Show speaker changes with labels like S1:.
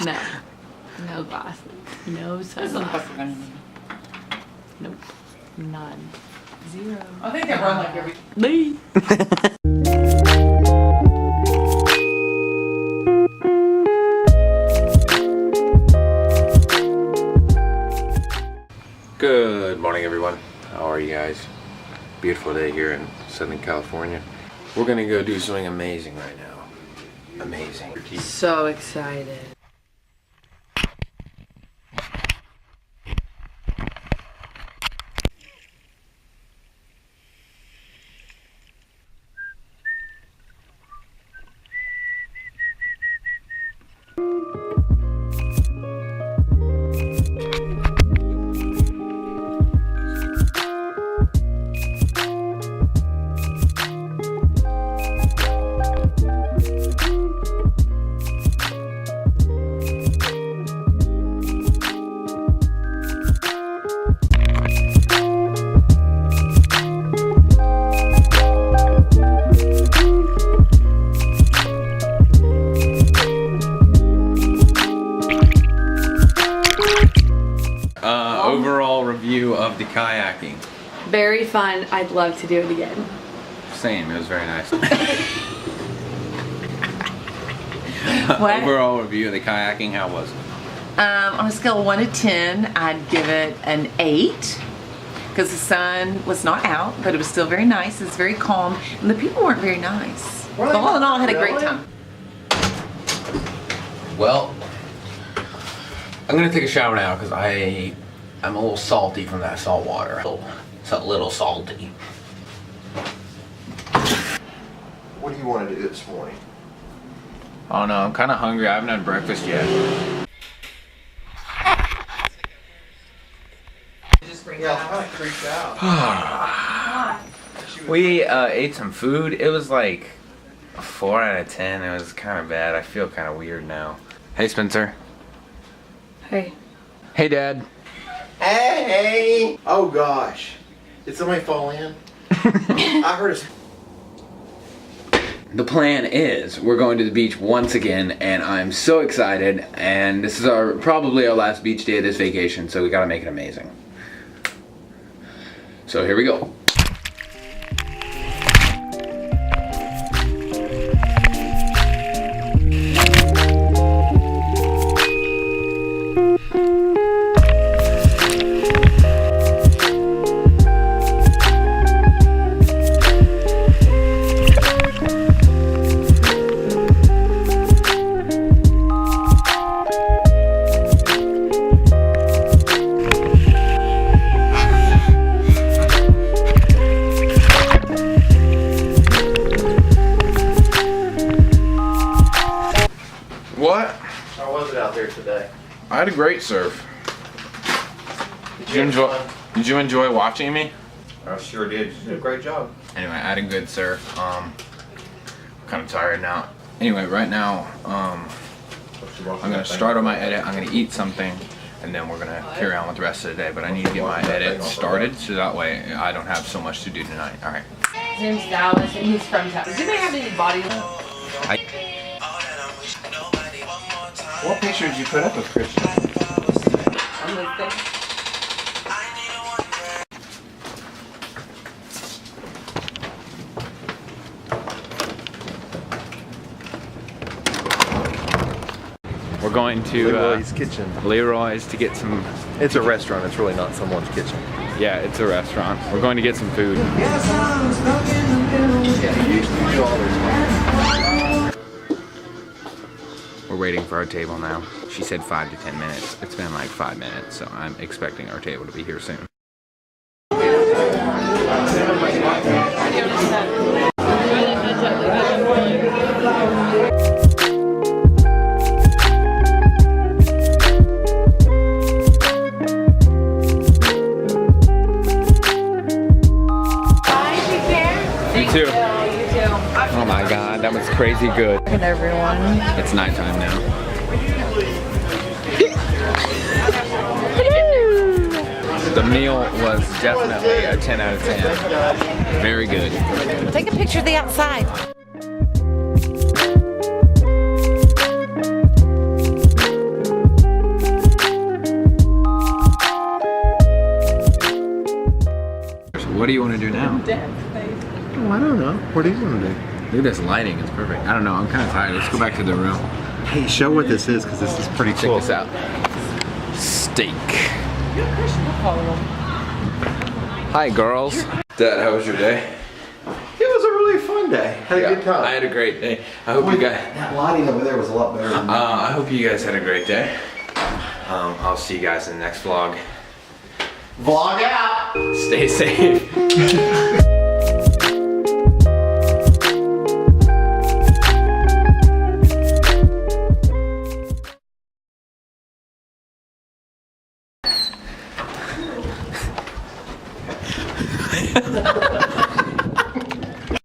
S1: No. No glasses. No sunglasses. Nope. None. Zero.
S2: I think they run like every...
S1: Lee.
S3: Good morning, everyone. How are you guys? Beautiful day here in Southern California. We're gonna go do something amazing right now. Amazing.
S1: So excited.
S3: Overall review of the kayaking.
S1: Very fun. I'd love to do it again.
S3: Same, it was very nice.
S2: What?
S3: Overall review of the kayaking, how was it?
S2: On a scale of 1 to 10, I'd give it an 8 because the sun was not out, but it was still very nice. It's very calm, and the people weren't very nice. But all in all, I had a great time.
S3: Well, I'm gonna take a shower now because I'm a little salty from that salt water. It's a little salty.
S4: What do you want to do this morning?
S3: Oh no, I'm kind of hungry. I haven't had breakfast yet.
S4: Yeah, I'm kind of creeped out.
S3: We ate some food. It was like a 4 out of 10. It was kind of bad. I feel kind of weird now. Hey, Spencer.
S1: Hey.
S3: Hey, Dad.
S4: Hey! Oh gosh. Did somebody fall in? I heard a...
S3: The plan is we're going to the beach once again, and I'm so excited. And this is probably our last beach day of this vacation, so we gotta make it amazing. So here we go. What?
S4: How was it out there today?
S3: I had a great surf. Did you enjoy watching me?
S4: I sure did. You did a great job.
S3: Anyway, I had a good surf. I'm kind of tired now. Anyway, right now, I'm gonna start on my edit. I'm gonna eat something, and then we're gonna carry on with the rest of the day. But I need to get my edit started, so that way I don't have so much to do tonight. All right.
S1: His name's Dallas, and he's from Dallas. Do they have any body?
S4: What picture did you put up of Christian?
S1: On the thing.
S3: We're going to
S4: Leroy's Kitchen.
S3: Leroy's to get some.
S4: It's a restaurant. It's really not someone's kitchen.
S3: Yeah, it's a restaurant. We're going to get some food. We're waiting for our table now. She said 5 to 10 minutes. It's been like 5 minutes, so I'm expecting our table to be here soon. You too. Oh my god, that was crazy good.
S1: Look at everyone.
S3: It's nighttime now. The meal was definitely a 10 out of 10. Very good.
S2: Take a picture of the outside.
S3: want to do now?
S4: Oh, I don't know. What are you gonna do?
S3: Look at this lighting, it's perfect. I don't know, I'm kind of tired. Let's go back to the room.
S4: Hey, show what this is, because this is pretty
S3: Check
S4: cool.
S3: this out. Steak. Hi, girls. Dad, how was your day?
S4: It was a really fun day. Had a good time.
S3: I had a great day. I hope you guys.
S4: That lighting over there was a lot better than
S3: I hope you guys had a great day. I'll see you guys in the next vlog.
S4: Vlog out!
S3: Stay safe.